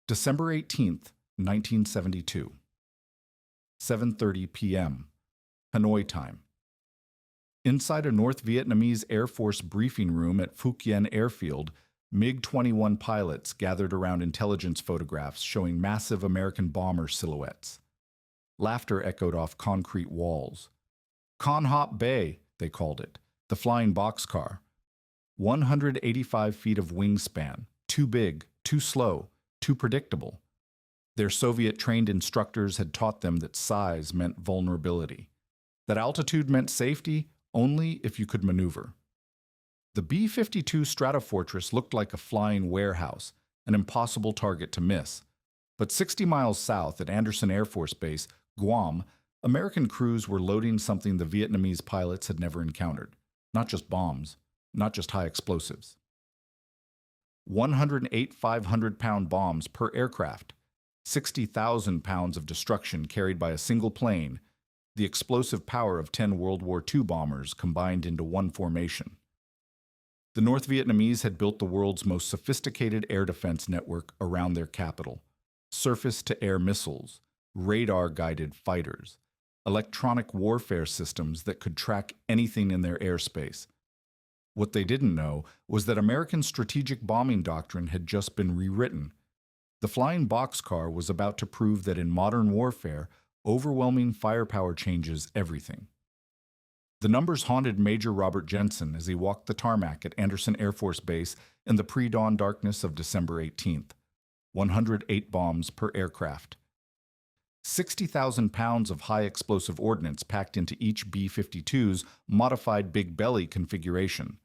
December 18th, 1972. 7:30 p.m. Hanoi time. Inside a North Vietnamese Air Force briefing room at Phu Quien Airfield, MiG-21 pilots gathered around intelligence photographs showing massive American bomber silhouettes. Laughter echoed off concrete walls. Con Hop Bay, they called it, the flying boxcar. 185 feet of wingspan, too big, too slow, too predictable. Their Soviet-trained instructors had taught them that size meant vulnerability, that altitude meant safety only if you could maneuver. The B-52 Stratofortress looked like a flying warehouse, an impossible target to miss. But 60 miles south at Andersen Air Force Base, Guam, American crews were loading something the Vietnamese pilots had never encountered. Not just bombs, not just high explosives. 108 500-pound bombs per aircraft, 60,000 pounds of destruction carried by a single plane, the explosive power of 10 World War II bombers combined into one formation. The North Vietnamese had built the world's most sophisticated air defense network around their capital. Surface-to-air missiles, radar-guided fighters, electronic warfare systems that could track anything in their airspace. What they didn't know was that American strategic bombing doctrine had just been rewritten. The flying boxcar was about to prove that in modern warfare, overwhelming firepower changes everything. The numbers haunted Major Robert Jensen as he walked the tarmac at Andersen Air Force Base in the pre-dawn darkness of December 18th. 108 bombs per aircraft. 60,000 pounds of high-explosive ordnance packed into each B-52's modified big belly configuration.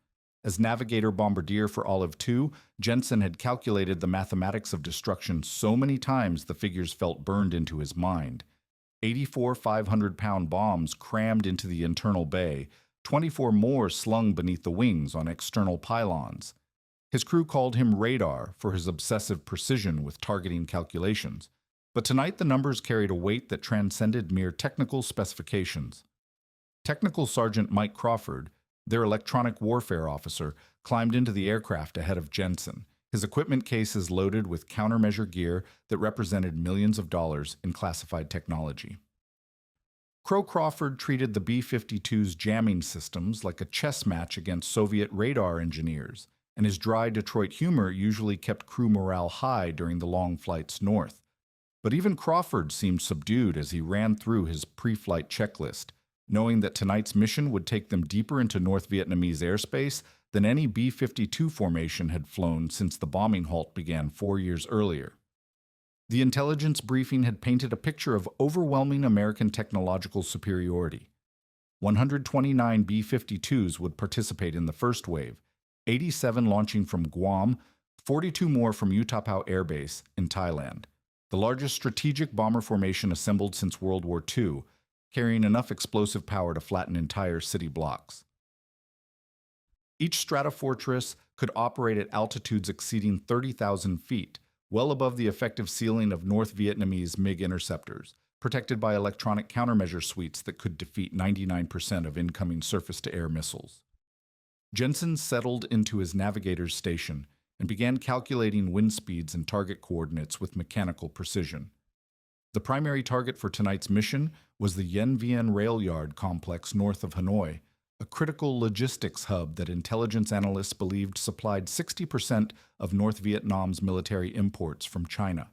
As navigator-bombardier for Olive II, Jensen had calculated the mathematics of destruction so many times the figures felt burned into his mind. 84 500-pound bombs crammed into the internal bay, 24 more slung beneath the wings on external pylons. His crew called him Radar for his obsessive precision with targeting calculations. But tonight the numbers carried a weight that transcended mere technical specifications. Technical Sergeant Mike Crawford, their electronic warfare officer, climbed into the aircraft ahead of Jensen, his equipment cases loaded with countermeasure gear that represented millions of dollars in classified technology. Crow Crawford treated the B-52's jamming systems like a chess match against Soviet radar engineers, and his dry Detroit humor usually kept crew morale high during the long flights north. But even Crawford seemed subdued as he ran through his pre-flight checklist, knowing that tonight's mission would take them deeper into North Vietnamese airspace than any B-52 formation had flown since the bombing halt began 4 years earlier. The intelligence briefing had painted a picture of overwhelming American technological superiority. 129 B-52s would participate in the first wave, 87 launching from Guam, 42 more from Utapao Air Base in Thailand, the largest strategic bomber formation assembled since World War II, carrying enough explosive power to flatten entire city blocks. Each Stratofortress could operate at altitudes exceeding 30,000 feet, well above the effective ceiling of North Vietnamese MiG interceptors, protected by electronic countermeasure suites that could defeat 99% of incoming surface-to-air missiles. Jensen settled into his navigator's station and began calculating wind speeds and target coordinates with mechanical precision. The primary target for tonight's mission was the Vien rail yard complex north of Hanoi, a critical logistics hub that intelligence analysts believed supplied 60% of North Vietnam's military imports from China.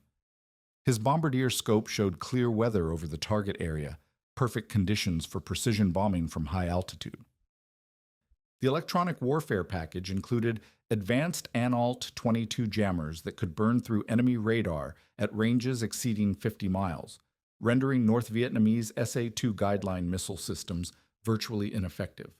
His bombardier scope showed clear weather over the target area, perfect conditions for precision bombing from high altitude. The electronic warfare package included advanced Analt-22 jammers that could burn through enemy radar at ranges exceeding 50 miles, rendering North Vietnamese SA-2 guideline missile systems virtually ineffective.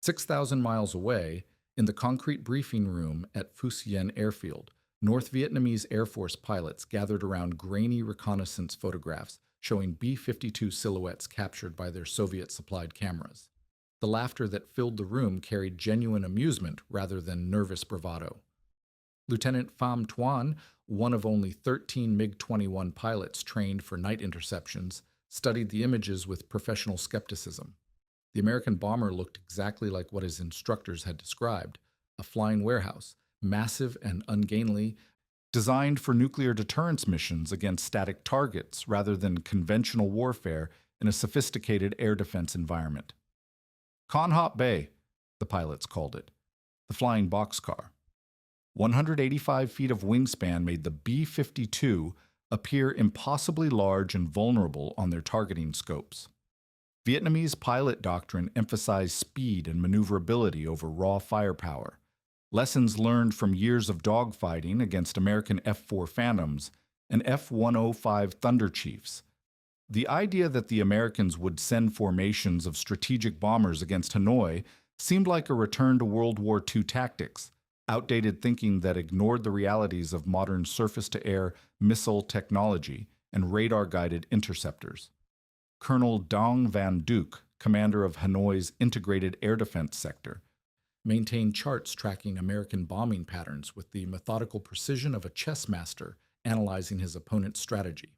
6,000 miles away, in the concrete briefing room at Phu Quien Airfield, North Vietnamese Air Force pilots gathered around grainy reconnaissance photographs showing B-52 silhouettes captured by their Soviet-supplied cameras. The laughter that filled the room carried genuine amusement rather than nervous bravado. Lieutenant Pham Tuan, one of only 13 MiG-21 pilots trained for night interceptions, studied the images with professional skepticism. The American bomber looked exactly like what his instructors had described, a flying warehouse, massive and ungainly, designed for nuclear deterrence missions against static targets rather than conventional warfare in a sophisticated air defense environment. Con Hop Bay, the pilots called it, the flying boxcar. 185 feet of wingspan made the B-52 appear impossibly large and vulnerable on their targeting scopes. Vietnamese pilot doctrine emphasized speed and maneuverability over raw firepower, lessons learned from years of dogfighting against American F-4 Phantoms and F-105 Thunder Chiefs. The idea that the Americans would send formations of strategic bombers against Hanoi seemed like a return to World War II tactics, outdated thinking that ignored the realities of modern surface-to-air missile technology and radar-guided interceptors. Colonel Dong Van Duc, commander of Hanoi's Integrated Air Defense Sector, maintained charts tracking American bombing patterns with the methodical precision of a chess master analyzing his opponent's strategy.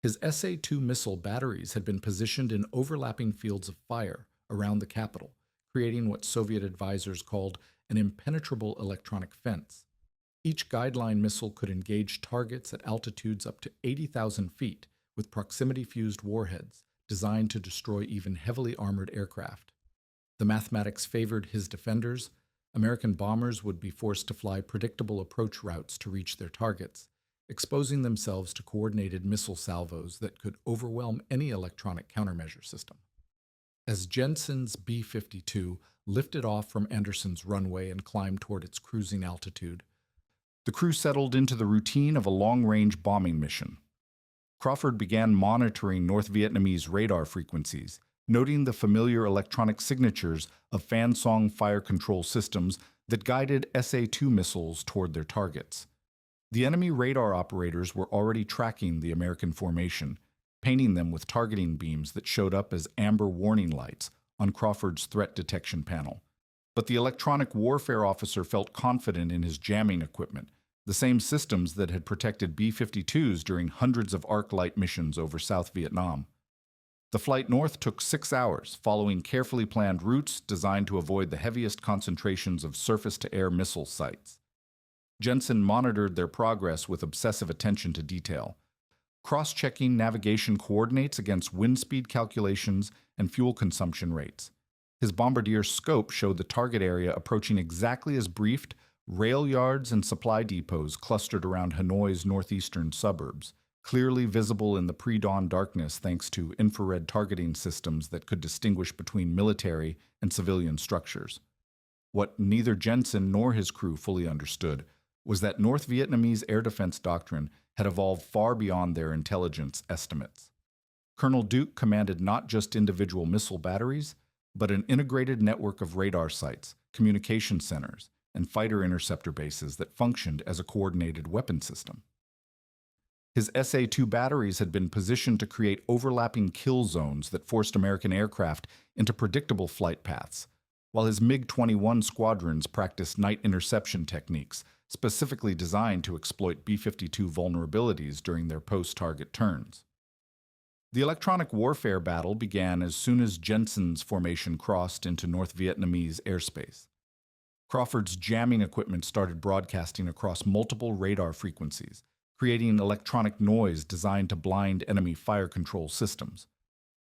His SA-2 missile batteries had been positioned in overlapping fields of fire around the capital, creating what Soviet advisors called an impenetrable electronic fence. Each guideline missile could engage targets at altitudes up to 80,000 feet with proximity-fused warheads designed to destroy even heavily armored aircraft. The mathematics favored his defenders. American bombers would be forced to fly predictable approach routes to reach their targets, exposing themselves to coordinated missile salvos that could overwhelm any electronic countermeasure system. As Jensen's B-52 lifted off from Anderson's runway and climbed toward its cruising altitude, the crew settled into the routine of a long-range bombing mission. Crawford began monitoring North Vietnamese radar frequencies, noting the familiar electronic signatures of fan song fire control systems that guided SA-2 missiles toward their targets. The enemy radar operators were already tracking the American formation, painting them with targeting beams that showed up as amber warning lights on Crawford's threat detection panel. But the electronic warfare officer felt confident in his jamming equipment, the same systems that had protected B-52s during hundreds of arc-light missions over South Vietnam. The flight north took 6 hours, following carefully planned routes designed to avoid the heaviest concentrations of surface-to-air missile sites. Jensen monitored their progress with obsessive attention to detail, cross-checking navigation coordinates against wind speed calculations and fuel consumption rates. His Bombardier's scope showed the target area approaching exactly as briefed rail yards and supply depots clustered around Hanoi's northeastern suburbs, clearly visible in the pre-dawn darkness thanks to infrared targeting systems that could distinguish between military and civilian structures. What neither Jensen nor his crew fully understood was that North Vietnamese air defense doctrine had evolved far beyond their intelligence estimates. Colonel Duke commanded not just individual missile batteries, but an integrated network of radar sites, communication centers, and fighter interceptor bases that functioned as a coordinated weapon system. His SA-2 batteries had been positioned to create overlapping kill zones that forced American aircraft into predictable flight paths, while his MiG-21 squadrons practiced night interception techniques specifically designed to exploit B-52 vulnerabilities during their post-target turns. The electronic warfare battle began as soon as Jensen's formation crossed into North Vietnamese airspace. Crawford's jamming equipment started broadcasting across multiple radar frequencies, creating electronic noise designed to blind enemy fire control systems.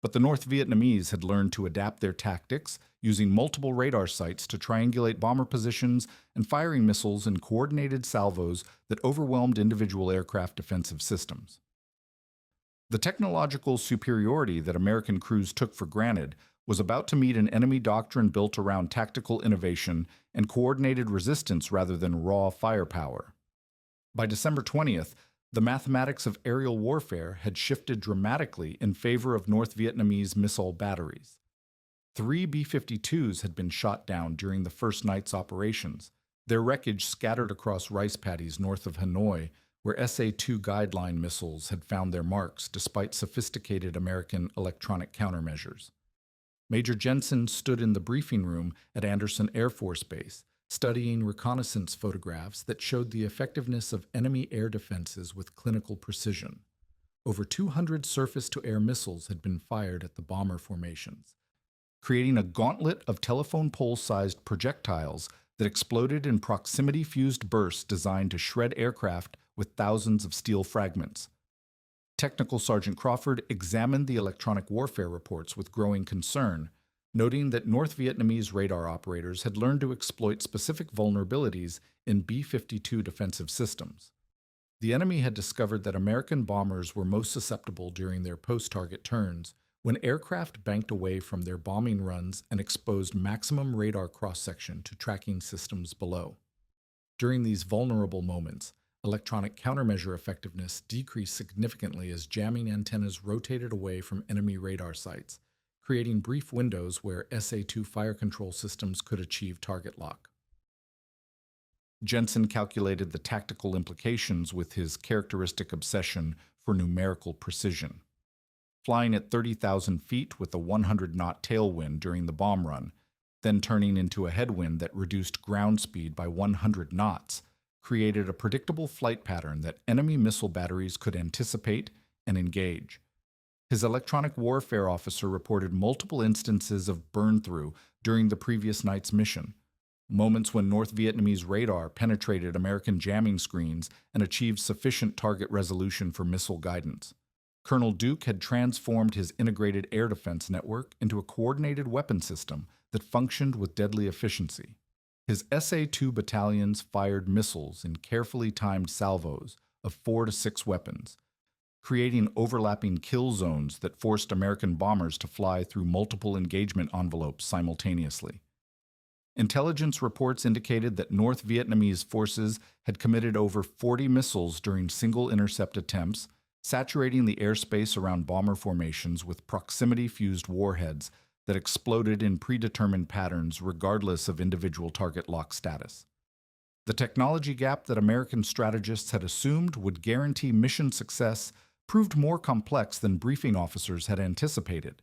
But the North Vietnamese had learned to adapt their tactics, using multiple radar sites to triangulate bomber positions and firing missiles in coordinated salvos that overwhelmed individual aircraft defensive systems. The technological superiority that American crews took for granted was about to meet an enemy doctrine built around tactical innovation and coordinated resistance rather than raw firepower. By December 20th, the mathematics of aerial warfare had shifted dramatically in favor of North Vietnamese missile batteries. 3 B-52s had been shot down during the first night's operations, their wreckage scattered across rice paddies north of Hanoi, where SA-2 guideline missiles had found their marks despite sophisticated American electronic countermeasures. Major Jensen stood in the briefing room at Anderson Air Force Base, studying reconnaissance photographs that showed the effectiveness of enemy air defenses with clinical precision. Over 200 surface-to-air missiles had been fired at the bomber formations, creating a gauntlet of telephone pole-sized projectiles that exploded in proximity-fused bursts designed to shred aircraft with thousands of steel fragments. Technical Sergeant Crawford examined the electronic warfare reports with growing concern, noting that North Vietnamese radar operators had learned to exploit specific vulnerabilities in B-52 defensive systems. The enemy had discovered that American bombers were most susceptible during their post-target turns, when aircraft banked away from their bombing runs and exposed maximum radar cross-section to tracking systems below. During these vulnerable moments, electronic countermeasure effectiveness decreased significantly as jamming antennas rotated away from enemy radar sites, creating brief windows where SA-2 fire control systems could achieve target lock. Jensen calculated the tactical implications with his characteristic obsession for numerical precision. Flying at 30,000 feet with a 100-knot tailwind during the bomb run, then turning into a headwind that reduced ground speed by 100 knots, created a predictable flight pattern that enemy missile batteries could anticipate and engage. His electronic warfare officer reported multiple instances of burn-through during the previous night's mission, moments when North Vietnamese radar penetrated American jamming screens and achieved sufficient target resolution for missile guidance. Colonel Duke had transformed his integrated air defense network into a coordinated weapon system that functioned with deadly efficiency. His SA-2 battalions fired missiles in carefully timed salvos of 4 to 6 weapons, creating overlapping kill zones that forced American bombers to fly through multiple engagement envelopes simultaneously. Intelligence reports indicated that North Vietnamese forces had committed over 40 missiles during single intercept attempts, saturating the airspace around bomber formations with proximity-fused warheads that exploded in predetermined patterns regardless of individual target lock status. The technology gap that American strategists had assumed would guarantee mission success proved more complex than briefing officers had anticipated.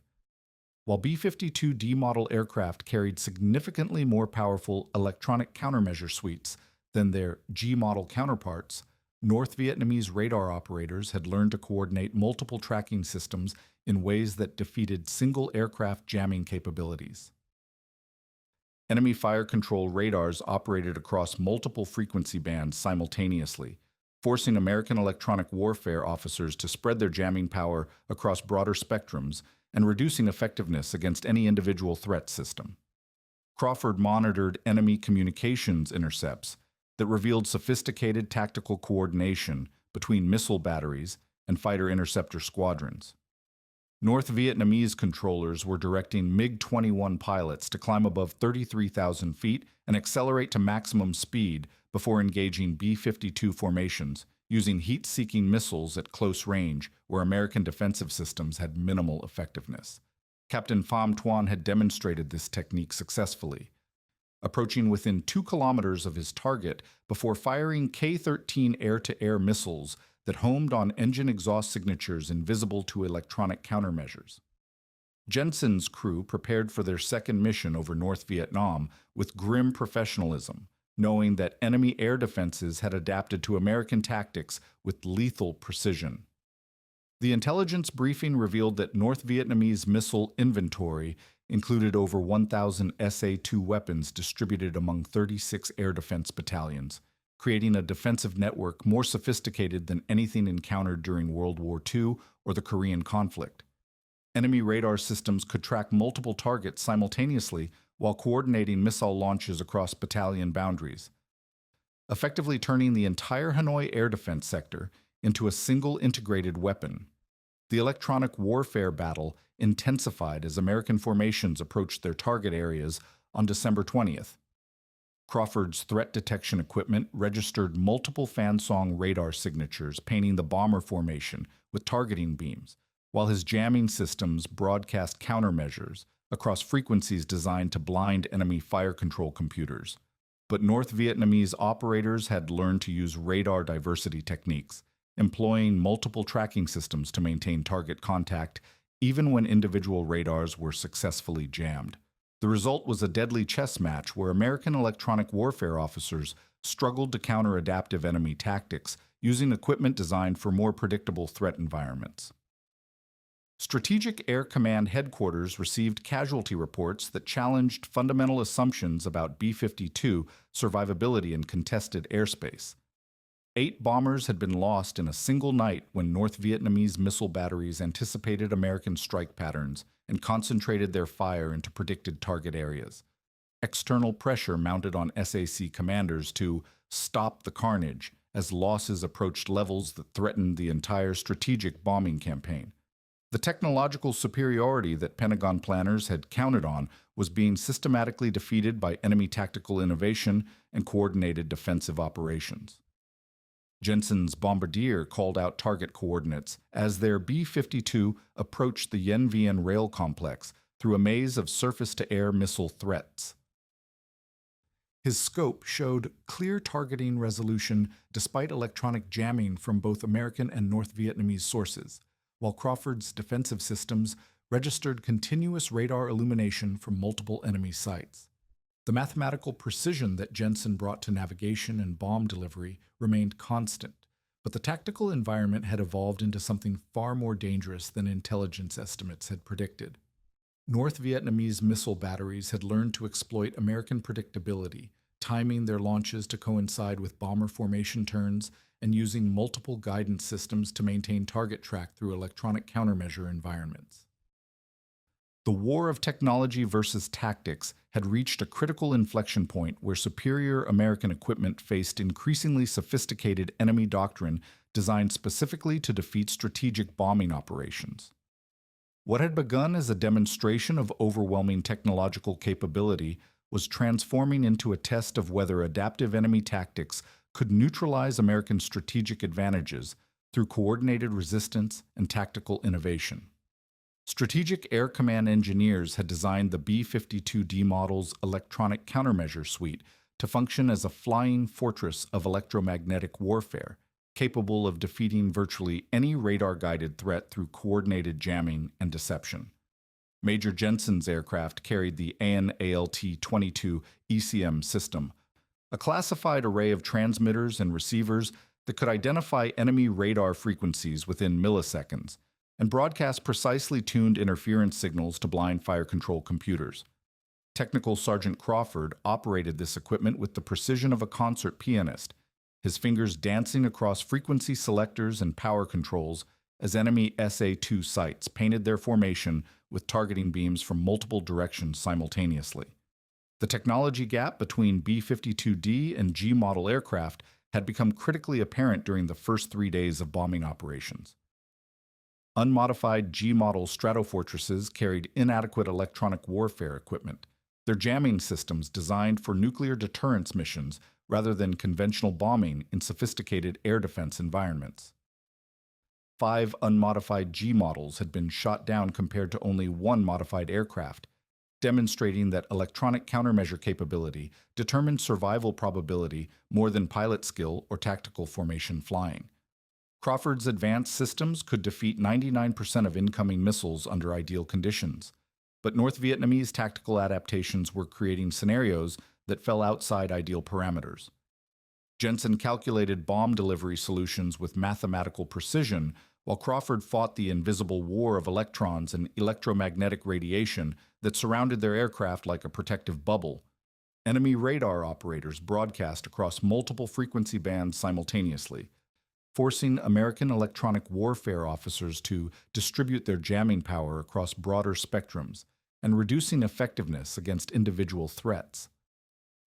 While B-52D model aircraft carried significantly more powerful electronic countermeasure suites than their G model counterparts, North Vietnamese radar operators had learned to coordinate multiple tracking systems in ways that defeated single aircraft jamming capabilities. Enemy fire control radars operated across multiple frequency bands simultaneously, forcing American electronic warfare officers to spread their jamming power across broader spectrums and reducing effectiveness against any individual threat system. Crawford monitored enemy communications intercepts that revealed sophisticated tactical coordination between missile batteries and fighter interceptor squadrons. North Vietnamese controllers were directing MiG-21 pilots to climb above 33,000 feet and accelerate to maximum speed before engaging B-52 formations, using heat-seeking missiles at close range where American defensive systems had minimal effectiveness. Captain Pham Tuan had demonstrated this technique successfully, approaching within 2 kilometers of his target before firing K-13 air-to-air missiles that homed on engine exhaust signatures invisible to electronic countermeasures. Jensen's crew prepared for their second mission over North Vietnam with grim professionalism, knowing that enemy air defenses had adapted to American tactics with lethal precision. The intelligence briefing revealed that North Vietnamese missile inventory included over 1,000 SA-2 weapons distributed among 36 air defense battalions, creating a defensive network more sophisticated than anything encountered during World War II or the Korean conflict. Enemy radar systems could track multiple targets simultaneously while coordinating missile launches across battalion boundaries, effectively turning the entire Hanoi air defense sector into a single integrated weapon. The electronic warfare battle intensified as American formations approached their target areas on December 20th. Crawford's threat detection equipment registered multiple Fansong radar signatures painting the bomber formation with targeting beams, while his jamming systems broadcast countermeasures across frequencies designed to blind enemy fire control computers. But North Vietnamese operators had learned to use radar diversity techniques, employing multiple tracking systems to maintain target contact even when individual radars were successfully jammed. The result was a deadly chess match where American electronic warfare officers struggled to counter adaptive enemy tactics using equipment designed for more predictable threat environments. Strategic Air Command Headquarters received casualty reports that challenged fundamental assumptions about B-52 survivability in contested airspace. 8 bombers had been lost in a single night when North Vietnamese missile batteries anticipated American strike patterns and concentrated their fire into predicted target areas. External pressure mounted on SAC commanders to stop the carnage as losses approached levels that threatened the entire strategic bombing campaign. The technological superiority that Pentagon planners had counted on was being systematically defeated by enemy tactical innovation and coordinated defensive operations. Jensen's bombardier called out target coordinates as their B-52 approached the Vien rail complex through a maze of surface-to-air missile threats. His scope showed clear targeting resolution despite electronic jamming from both American and North Vietnamese sources, while Crawford's defensive systems registered continuous radar illumination from multiple enemy sites. The mathematical precision that Jensen brought to navigation and bomb delivery remained constant, but the tactical environment had evolved into something far more dangerous than intelligence estimates had predicted. North Vietnamese missile batteries had learned to exploit American predictability, timing their launches to coincide with bomber formation turns and using multiple guidance systems to maintain target track through electronic countermeasure environments. The war of technology versus tactics had reached a critical inflection point where superior American equipment faced increasingly sophisticated enemy doctrine designed specifically to defeat strategic bombing operations. What had begun as a demonstration of overwhelming technological capability was transforming into a test of whether adaptive enemy tactics could neutralize American strategic advantages through coordinated resistance and tactical innovation. Strategic Air Command engineers had designed the B-52D model's electronic countermeasure suite to function as a flying fortress of electromagnetic warfare, capable of defeating virtually any radar-guided threat through coordinated jamming and deception. Major Jensen's aircraft carried the AN/ALT-22 ECM system, a classified array of transmitters and receivers that could identify enemy radar frequencies within milliseconds and broadcast precisely tuned interference signals to blind fire control computers. Technical Sergeant Crawford operated this equipment with the precision of a concert pianist, his fingers dancing across frequency selectors and power controls as enemy SA-2 sites painted their formation with targeting beams from multiple directions simultaneously. The technology gap between B-52D and G model aircraft had become critically apparent during the first 3 days of bombing operations. Unmodified G-model Stratofortresses carried inadequate electronic warfare equipment, their jamming systems designed for nuclear deterrence missions rather than conventional bombing in sophisticated air defense environments. 5 unmodified G models had been shot down compared to only 1 modified aircraft, demonstrating that electronic countermeasure capability determined survival probability more than pilot skill or tactical formation flying. Crawford's advanced systems could defeat 99% of incoming missiles under ideal conditions, but North Vietnamese tactical adaptations were creating scenarios that fell outside ideal parameters. Jensen calculated bomb delivery solutions with mathematical precision, while Crawford fought the invisible war of electrons and electromagnetic radiation that surrounded their aircraft like a protective bubble. Enemy radar operators broadcast across multiple frequency bands simultaneously, forcing American electronic warfare officers to distribute their jamming power across broader spectrums and reducing effectiveness against individual threats.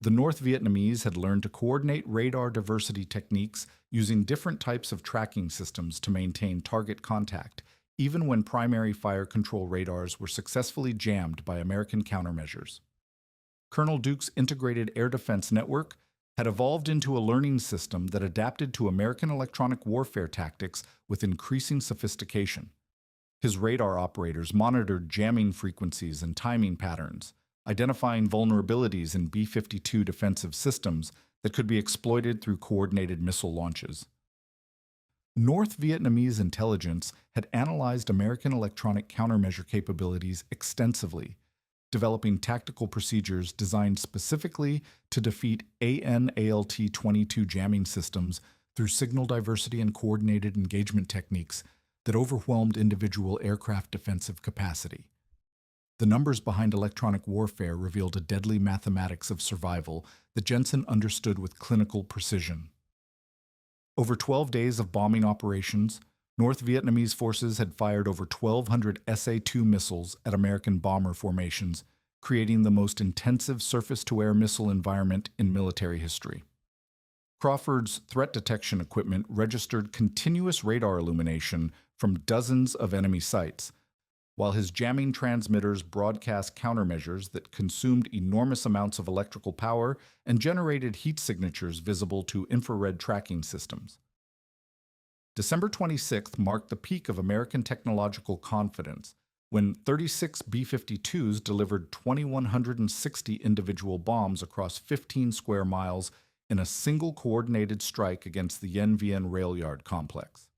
The North Vietnamese had learned to coordinate radar diversity techniques using different types of tracking systems to maintain target contact, even when primary fire control radars were successfully jammed by American countermeasures. Colonel Duke's integrated air defense network had evolved into a learning system that adapted to American electronic warfare tactics with increasing sophistication. His radar operators monitored jamming frequencies and timing patterns, identifying vulnerabilities in B-52 defensive systems that could be exploited through coordinated missile launches. North Vietnamese intelligence had analyzed American electronic countermeasure capabilities extensively, developing tactical procedures designed specifically to defeat AN/ALT-22 jamming systems through signal diversity and coordinated engagement techniques that overwhelmed individual aircraft defensive capacity. The numbers behind electronic warfare revealed a deadly mathematics of survival that Jensen understood with clinical precision. Over 12 days of bombing operations, North Vietnamese forces had fired over 1,200 SA-2 missiles at American bomber formations, creating the most intensive surface-to-air missile environment in military history. Crawford's threat detection equipment registered continuous radar illumination from dozens of enemy sites, while his jamming transmitters broadcast countermeasures that consumed enormous amounts of electrical power and generated heat signatures visible to infrared tracking systems. December 26th marked the peak of American technological confidence, when 36 B-52s delivered 2,160 individual bombs across 15 square miles in a single coordinated strike against the Vien rail yard complex.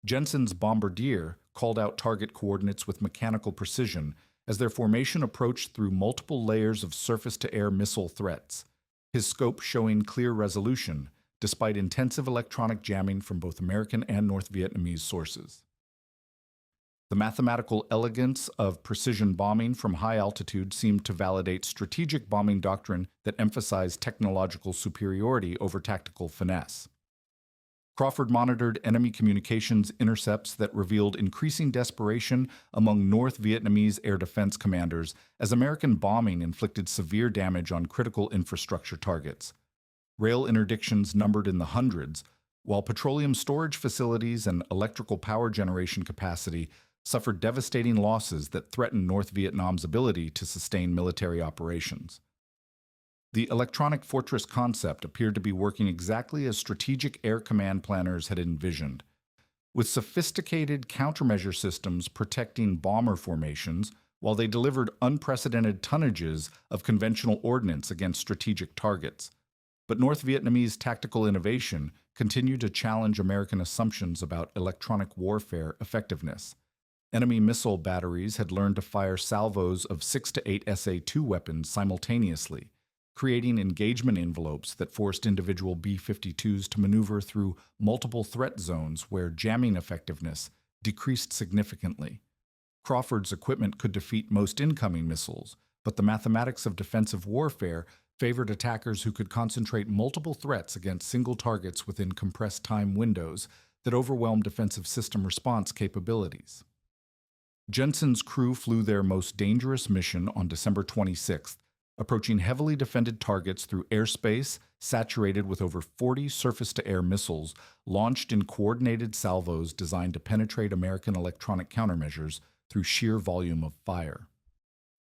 Jensen's bombardier called out target coordinates with mechanical precision as their formation approached through multiple layers of surface-to-air missile threats, his scope showing clear resolution, despite intensive electronic jamming from both American and North Vietnamese sources. The mathematical elegance of precision bombing from high altitude seemed to validate strategic bombing doctrine that emphasized technological superiority over tactical finesse. Crawford monitored enemy communications intercepts that revealed increasing desperation among North Vietnamese air defense commanders as American bombing inflicted severe damage on critical infrastructure targets. Rail interdictions numbered in the hundreds, while petroleum storage facilities and electrical power generation capacity suffered devastating losses that threatened North Vietnam's ability to sustain military operations. The electronic fortress concept appeared to be working exactly as strategic air command planners had envisioned. With sophisticated countermeasure systems protecting bomber formations, while they delivered unprecedented tonnages of conventional ordnance against strategic targets. But North Vietnamese tactical innovation continued to challenge American assumptions about electronic warfare effectiveness. Enemy missile batteries had learned to fire salvos of 6 to 8 SA-2 weapons simultaneously, creating engagement envelopes that forced individual B-52s to maneuver through multiple threat zones where jamming effectiveness decreased significantly. Crawford's equipment could defeat most incoming missiles, but the mathematics of defensive warfare favored attackers who could concentrate multiple threats against single targets within compressed time windows that overwhelmed defensive system response capabilities. Jensen's crew flew their most dangerous mission on December 26th, approaching heavily defended targets through airspace saturated with over 40 surface-to-air missiles launched in coordinated salvos designed to penetrate American electronic countermeasures through sheer volume of fire.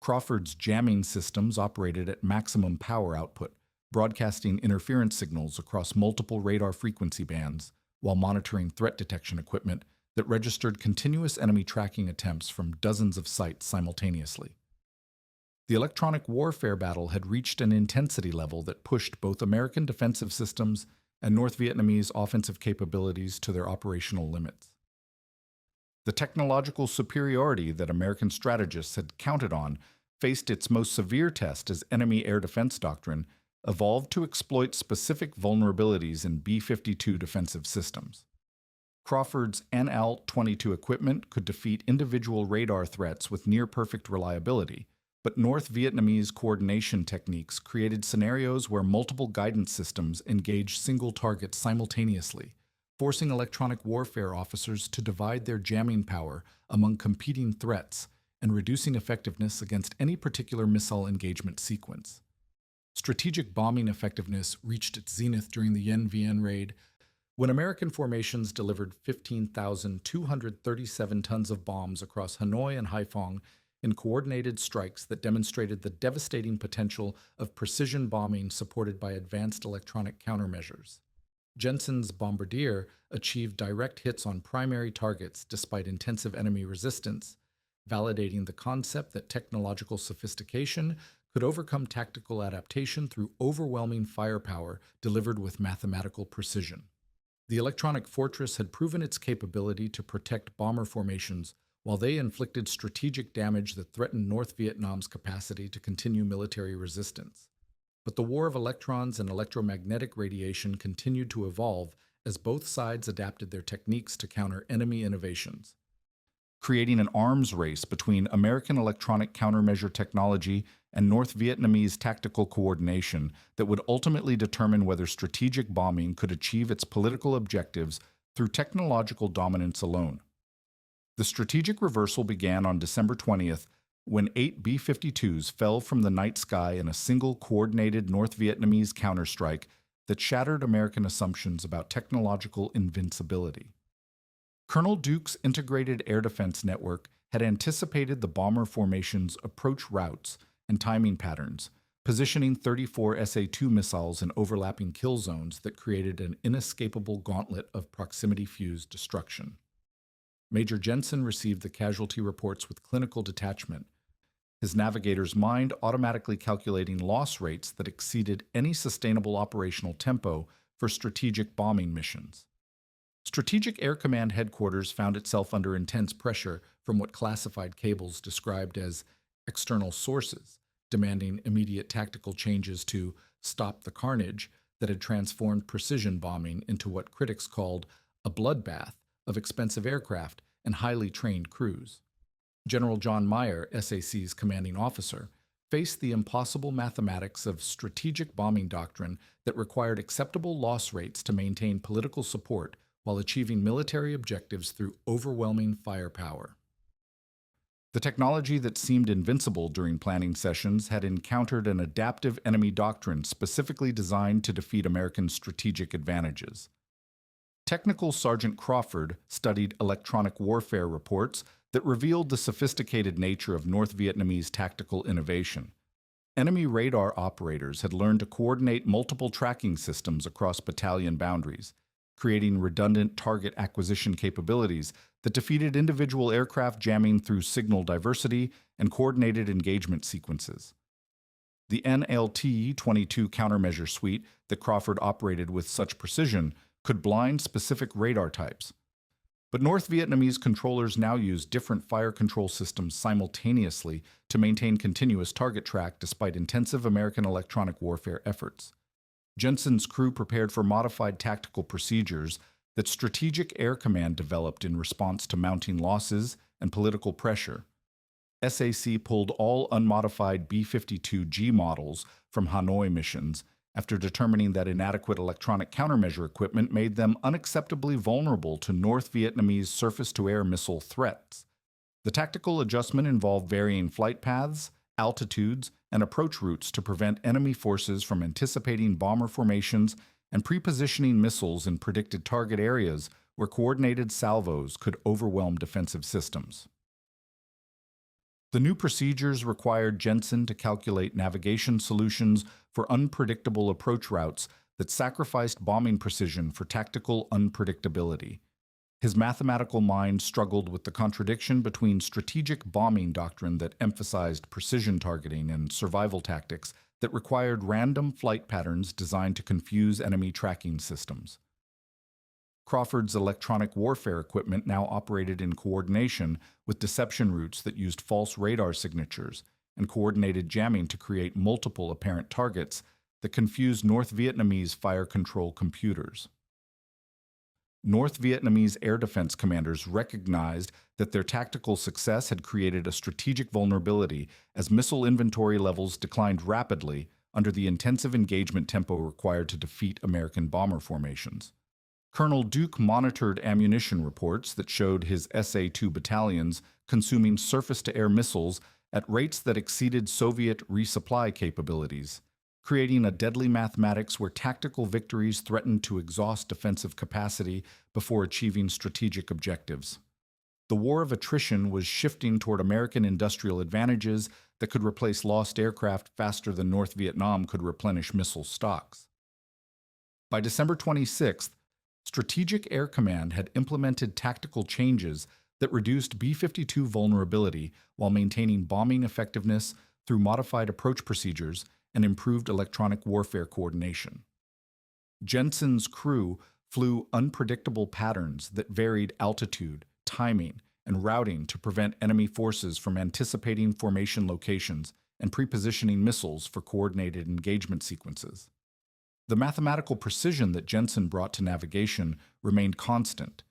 Crawford's jamming systems operated at maximum power output, broadcasting interference signals across multiple radar frequency bands while monitoring threat detection equipment that registered continuous enemy tracking attempts from dozens of sites simultaneously. The electronic warfare battle had reached an intensity level that pushed both American defensive systems and North Vietnamese offensive capabilities to their operational limits. The technological superiority that American strategists had counted on faced its most severe test as enemy air defense doctrine evolved to exploit specific vulnerabilities in B-52 defensive systems. Crawford's NL-22 equipment could defeat individual radar threats with near-perfect reliability, but North Vietnamese coordination techniques created scenarios where multiple guidance systems engaged single targets simultaneously, forcing electronic warfare officers to divide their jamming power among competing threats and reducing effectiveness against any particular missile engagement sequence. Strategic bombing effectiveness reached its zenith during the Vien raid, when American formations delivered 15,237 tons of bombs across Hanoi and Haiphong in coordinated strikes that demonstrated the devastating potential of precision bombing supported by advanced electronic countermeasures. Jensen's bombardier achieved direct hits on primary targets despite intensive enemy resistance, validating the concept that technological sophistication could overcome tactical adaptation through overwhelming firepower delivered with mathematical precision. The electronic fortress had proven its capability to protect bomber formations while they inflicted strategic damage that threatened North Vietnam's capacity to continue military resistance. But the war of electrons and electromagnetic radiation continued to evolve as both sides adapted their techniques to counter enemy innovations, creating an arms race between American electronic countermeasure technology and North Vietnamese tactical coordination that would ultimately determine whether strategic bombing could achieve its political objectives through technological dominance alone. The strategic reversal began on December 20th when 8 B-52s fell from the night sky in a single coordinated North Vietnamese counterstrike that shattered American assumptions about technological invincibility. Colonel Duke's integrated air defense network had anticipated the bomber formation's approach routes and timing patterns, positioning 34 SA-2 missiles in overlapping kill zones that created an inescapable gauntlet of proximity-fused destruction. Major Jensen received the casualty reports with clinical detachment, his navigator's mind automatically calculating loss rates that exceeded any sustainable operational tempo for strategic bombing missions. Strategic Air Command Headquarters found itself under intense pressure from what classified cables described as external sources, demanding immediate tactical changes to stop the carnage that had transformed precision bombing into what critics called a bloodbath of expensive aircraft and highly trained crews. General John Meyer, SAC's commanding officer, faced the impossible mathematics of strategic bombing doctrine that required acceptable loss rates to maintain political support while achieving military objectives through overwhelming firepower. The technology that seemed invincible during planning sessions had encountered an adaptive enemy doctrine specifically designed to defeat American strategic advantages. Technical Sergeant Crawford studied electronic warfare reports that revealed the sophisticated nature of North Vietnamese tactical innovation. Enemy radar operators had learned to coordinate multiple tracking systems across battalion boundaries, creating redundant target acquisition capabilities that defeated individual aircraft jamming through signal diversity and coordinated engagement sequences. The NLT-22 countermeasure suite that Crawford operated with such precision could blind specific radar types. But North Vietnamese controllers now use different fire control systems simultaneously to maintain continuous target track despite intensive American electronic warfare efforts. Jensen's crew prepared for modified tactical procedures that Strategic Air Command developed in response to mounting losses and political pressure. SAC pulled all unmodified B-52G models from Hanoi missions after determining that inadequate electronic countermeasure equipment made them unacceptably vulnerable to North Vietnamese surface-to-air missile threats. The tactical adjustment involved varying flight paths, altitudes, and approach routes to prevent enemy forces from anticipating bomber formations and pre-positioning missiles in predicted target areas where coordinated salvos could overwhelm defensive systems. The new procedures required Jensen to calculate navigation solutions for unpredictable approach routes that sacrificed bombing precision for tactical unpredictability. His mathematical mind struggled with the contradiction between strategic bombing doctrine that emphasized precision targeting and survival tactics that required random flight patterns designed to confuse enemy tracking systems. Crawford's electronic warfare equipment now operated in coordination with deception routes that used false radar signatures and coordinated jamming to create multiple apparent targets that confused North Vietnamese fire control computers. North Vietnamese air defense commanders recognized that their tactical success had created a strategic vulnerability as missile inventory levels declined rapidly under the intensive engagement tempo required to defeat American bomber formations. Colonel Duke monitored ammunition reports that showed his SA-2 battalions consuming surface-to-air missiles at rates that exceeded Soviet resupply capabilities, creating a deadly mathematics where tactical victories threatened to exhaust defensive capacity before achieving strategic objectives. The war of attrition was shifting toward American industrial advantages that could replace lost aircraft faster than North Vietnam could replenish missile stocks. By December 26th, Strategic Air Command had implemented tactical changes that reduced B-52 vulnerability while maintaining bombing effectiveness through modified approach procedures and improved electronic warfare coordination. Jensen's crew flew unpredictable patterns that varied altitude, timing, and routing to prevent enemy forces from anticipating formation locations and pre-positioning missiles for coordinated engagement sequences. The mathematical precision that Jensen brought to navigation remained constant,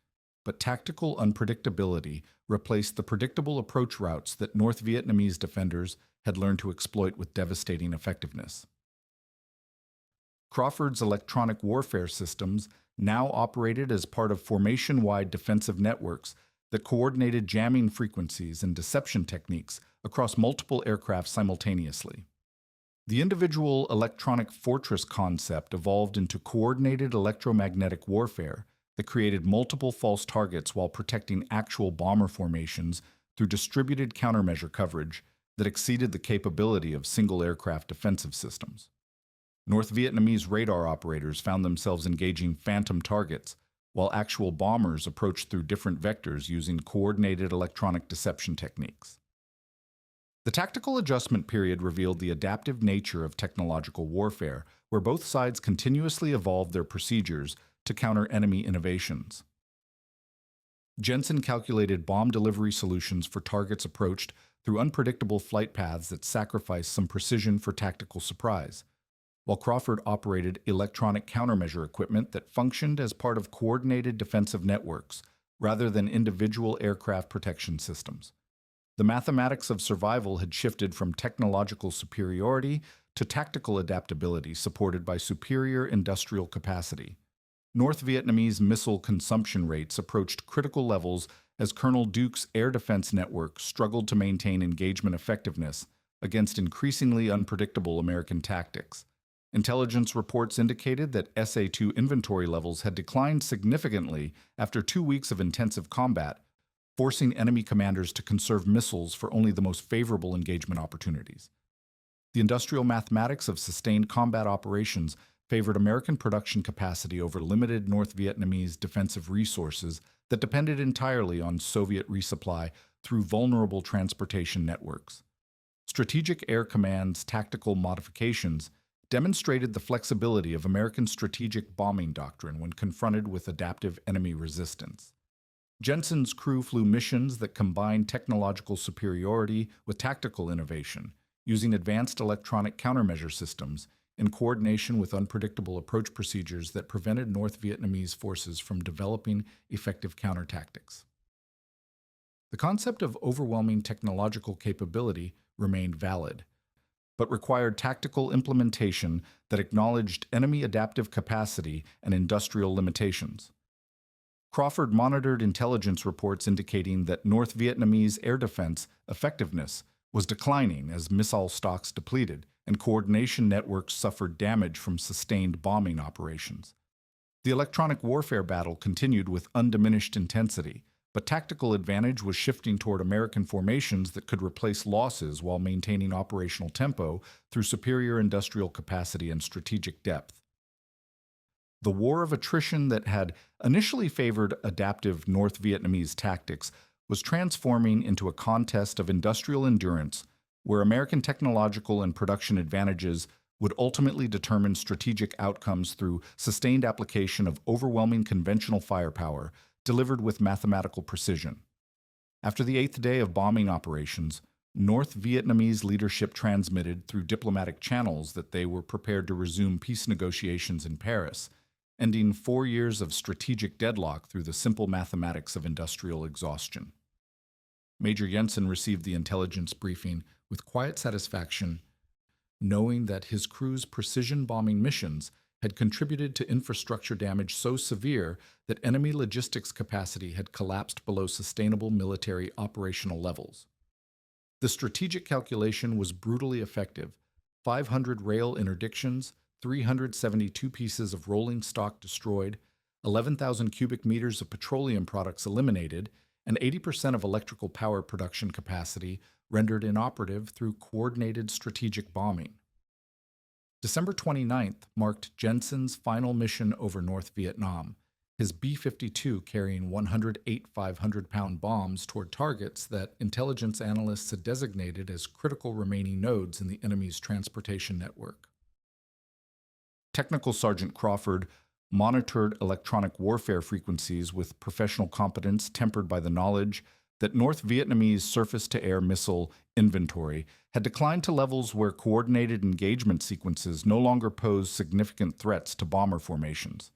but tactical unpredictability replaced the predictable approach routes that North Vietnamese defenders had learned to exploit with devastating effectiveness. Crawford's electronic warfare systems now operated as part of formation-wide defensive networks that coordinated jamming frequencies and deception techniques across multiple aircraft simultaneously. The individual electronic fortress concept evolved into coordinated electromagnetic warfare that created multiple false targets while protecting actual bomber formations through distributed countermeasure coverage that exceeded the capability of single aircraft defensive systems. North Vietnamese radar operators found themselves engaging phantom targets, while actual bombers approached through different vectors using coordinated electronic deception techniques. The tactical adjustment period revealed the adaptive nature of technological warfare, where both sides continuously evolved their procedures to counter enemy innovations. Jensen calculated bomb delivery solutions for targets approached through unpredictable flight paths that sacrificed some precision for tactical surprise, while Crawford operated electronic countermeasure equipment that functioned as part of coordinated defensive networks rather than individual aircraft protection systems. The mathematics of survival had shifted from technological superiority to tactical adaptability supported by superior industrial capacity. North Vietnamese missile consumption rates approached critical levels as Colonel Duke's air defense network struggled to maintain engagement effectiveness against increasingly unpredictable American tactics. Intelligence reports indicated that SA-2 inventory levels had declined significantly after 2 weeks of intensive combat, forcing enemy commanders to conserve missiles for only the most favorable engagement opportunities. The industrial mathematics of sustained combat operations favored American production capacity over limited North Vietnamese defensive resources that depended entirely on Soviet resupply through vulnerable transportation networks. Strategic Air Command's tactical modifications demonstrated the flexibility of American strategic bombing doctrine when confronted with adaptive enemy resistance. Jensen's crew flew missions that combined technological superiority with tactical innovation, using advanced electronic countermeasure systems in coordination with unpredictable approach procedures that prevented North Vietnamese forces from developing effective countertactics. The concept of overwhelming technological capability remained valid, but required tactical implementation that acknowledged enemy adaptive capacity and industrial limitations. Crawford monitored intelligence reports indicating that North Vietnamese air defense effectiveness was declining as missile stocks depleted and coordination networks suffered damage from sustained bombing operations. The electronic warfare battle continued with undiminished intensity, but tactical advantage was shifting toward American formations that could replace losses while maintaining operational tempo through superior industrial capacity and strategic depth. The war of attrition that had initially favored adaptive North Vietnamese tactics was transforming into a contest of industrial endurance where American technological and production advantages would ultimately determine strategic outcomes through sustained application of overwhelming conventional firepower delivered with mathematical precision. After the 8th day of bombing operations, North Vietnamese leadership transmitted through diplomatic channels that they were prepared to resume peace negotiations in Paris, ending 4 years of strategic deadlock through the simple mathematics of industrial exhaustion. Major Jensen received the intelligence briefing with quiet satisfaction, knowing that his crew's precision bombing missions had contributed to infrastructure damage so severe that enemy logistics capacity had collapsed below sustainable military operational levels. The strategic calculation was brutally effective: 500 rail interdictions, 372 pieces of rolling stock destroyed, 11,000 cubic meters of petroleum products eliminated, and 80% of electrical power production capacity rendered inoperative through coordinated strategic bombing. December 29th marked Jensen's final mission over North Vietnam, his B-52 carrying 108 500-pound bombs toward targets that intelligence analysts had designated as critical remaining nodes in the enemy's transportation network. Technical Sergeant Crawford monitored electronic warfare frequencies with professional competence tempered by the knowledge that North Vietnamese surface-to-air missile inventory had declined to levels where coordinated engagement sequences no longer posed significant threats to bomber formations.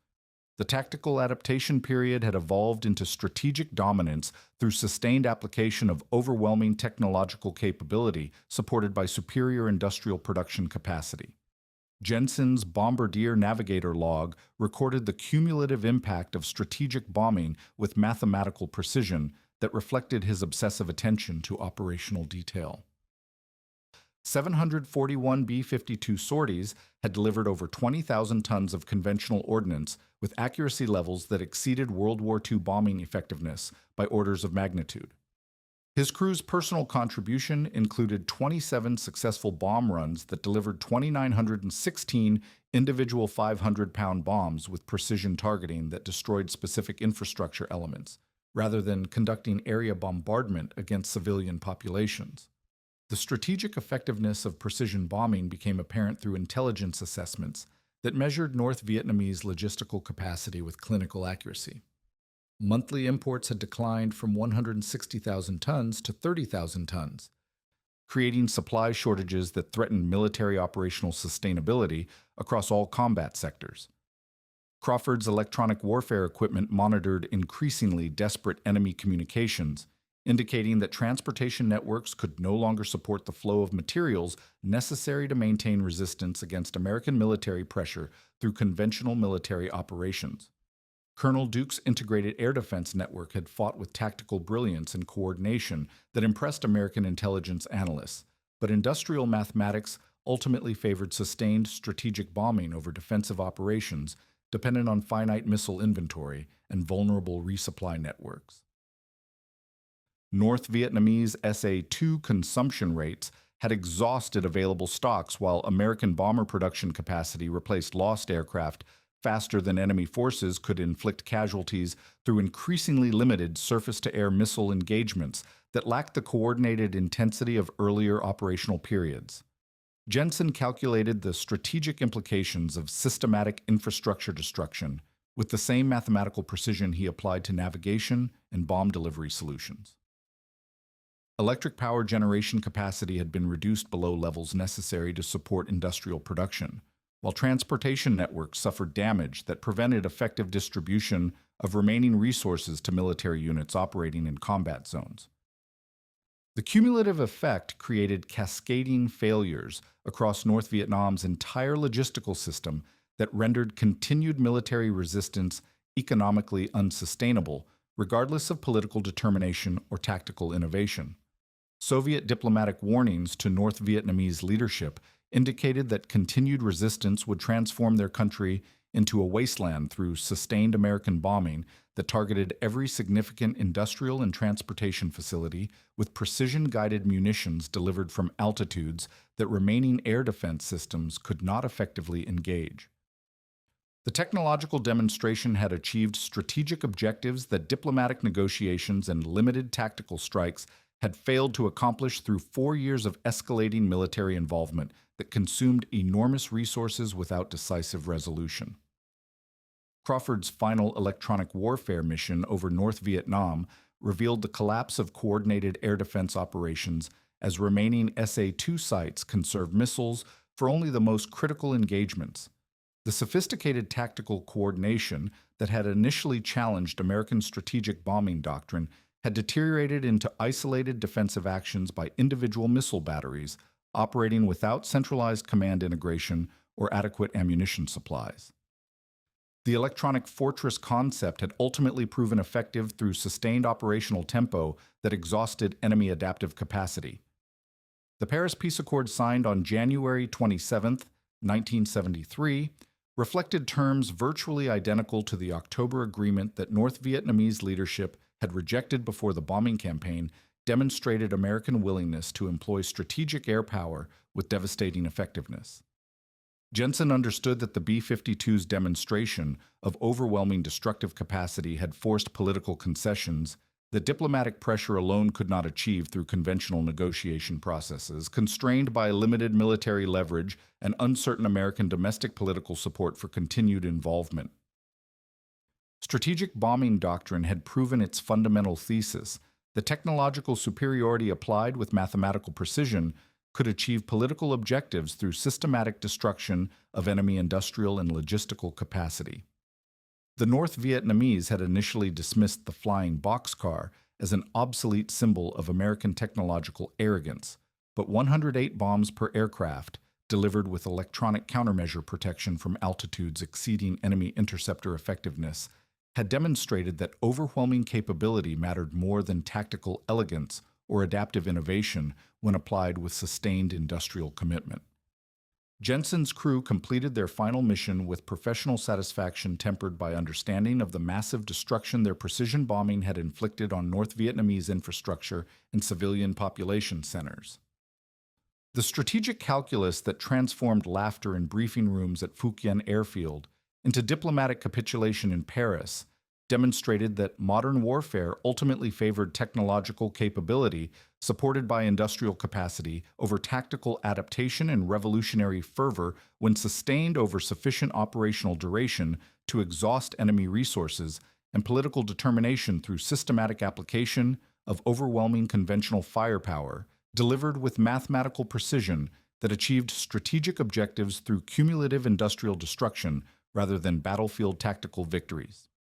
The tactical adaptation period had evolved into strategic dominance through sustained application of overwhelming technological capability supported by superior industrial production capacity. Jensen's Bombardier Navigator log recorded the cumulative impact of strategic bombing with mathematical precision that reflected his obsessive attention to operational detail. 741 B-52 sorties had delivered over 20,000 tons of conventional ordnance with accuracy levels that exceeded World War II bombing effectiveness by orders of magnitude. His crew's personal contribution included 27 successful bomb runs that delivered 2,916 individual 500-pound bombs with precision targeting that destroyed specific infrastructure elements, rather than conducting area bombardment against civilian populations. The strategic effectiveness of precision bombing became apparent through intelligence assessments that measured North Vietnamese logistical capacity with clinical accuracy. Monthly imports had declined from 160,000 tons to 30,000 tons, creating supply shortages that threatened military operational sustainability across all combat sectors. Crawford's electronic warfare equipment monitored increasingly desperate enemy communications, indicating that transportation networks could no longer support the flow of materials necessary to maintain resistance against American military pressure through conventional military operations. Colonel Duke's integrated air defense network had fought with tactical brilliance and coordination that impressed American intelligence analysts, but industrial mathematics ultimately favored sustained strategic bombing over defensive operations dependent on finite missile inventory and vulnerable resupply networks. North Vietnamese SA-2 consumption rates had exhausted available stocks while American bomber production capacity replaced lost aircraft faster than enemy forces could inflict casualties through increasingly limited surface-to-air missile engagements that lacked the coordinated intensity of earlier operational periods. Jensen calculated the strategic implications of systematic infrastructure destruction with the same mathematical precision he applied to navigation and bomb delivery solutions. Electric power generation capacity had been reduced below levels necessary to support industrial production, while transportation networks suffered damage that prevented effective distribution of remaining resources to military units operating in combat zones. The cumulative effect created cascading failures across North Vietnam's entire logistical system that rendered continued military resistance economically unsustainable, regardless of political determination or tactical innovation. Soviet diplomatic warnings to North Vietnamese leadership indicated that continued resistance would transform their country into a wasteland through sustained American bombing that targeted every significant industrial and transportation facility with precision-guided munitions delivered from altitudes that remaining air defense systems could not effectively engage. The technological demonstration had achieved strategic objectives that diplomatic negotiations and limited tactical strikes had failed to accomplish through 4 years of escalating military involvement that consumed enormous resources without decisive resolution. Crawford's final electronic warfare mission over North Vietnam revealed the collapse of coordinated air defense operations as remaining SA-2 sites conserved missiles for only the most critical engagements. The sophisticated tactical coordination that had initially challenged American strategic bombing doctrine had deteriorated into isolated defensive actions by individual missile batteries operating without centralized command integration or adequate ammunition supplies. The electronic fortress concept had ultimately proven effective through sustained operational tempo that exhausted enemy adaptive capacity. The Paris Peace Accord signed on January 27, 1973, reflected terms virtually identical to the October agreement that North Vietnamese leadership had rejected before the bombing campaign, demonstrated American willingness to employ strategic air power with devastating effectiveness. Jensen understood that the B-52's demonstration of overwhelming destructive capacity had forced political concessions that diplomatic pressure alone could not achieve through conventional negotiation processes, constrained by limited military leverage and uncertain American domestic political support for continued involvement. Strategic bombing doctrine had proven its fundamental thesis The technological superiority applied with mathematical precision could achieve political objectives through systematic destruction of enemy industrial and logistical capacity. The North Vietnamese had initially dismissed the flying boxcar as an obsolete symbol of American technological arrogance, but 108 bombs per aircraft, delivered with electronic countermeasure protection from altitudes exceeding enemy interceptor effectiveness, had demonstrated that overwhelming capability mattered more than tactical elegance or adaptive innovation when applied with sustained industrial commitment. Jensen's crew completed their final mission with professional satisfaction tempered by understanding of the massive destruction their precision bombing had inflicted on North Vietnamese infrastructure and civilian population centers. The strategic calculus that transformed laughter in briefing rooms at Phu Quyen Airfield into diplomatic capitulation in Paris demonstrated that modern warfare ultimately favored technological capability supported by industrial capacity over tactical adaptation and revolutionary fervor when sustained over sufficient operational duration to exhaust enemy resources and political determination through systematic application of overwhelming conventional firepower delivered with mathematical precision that achieved strategic objectives through cumulative industrial destruction rather than battlefield tactical victories.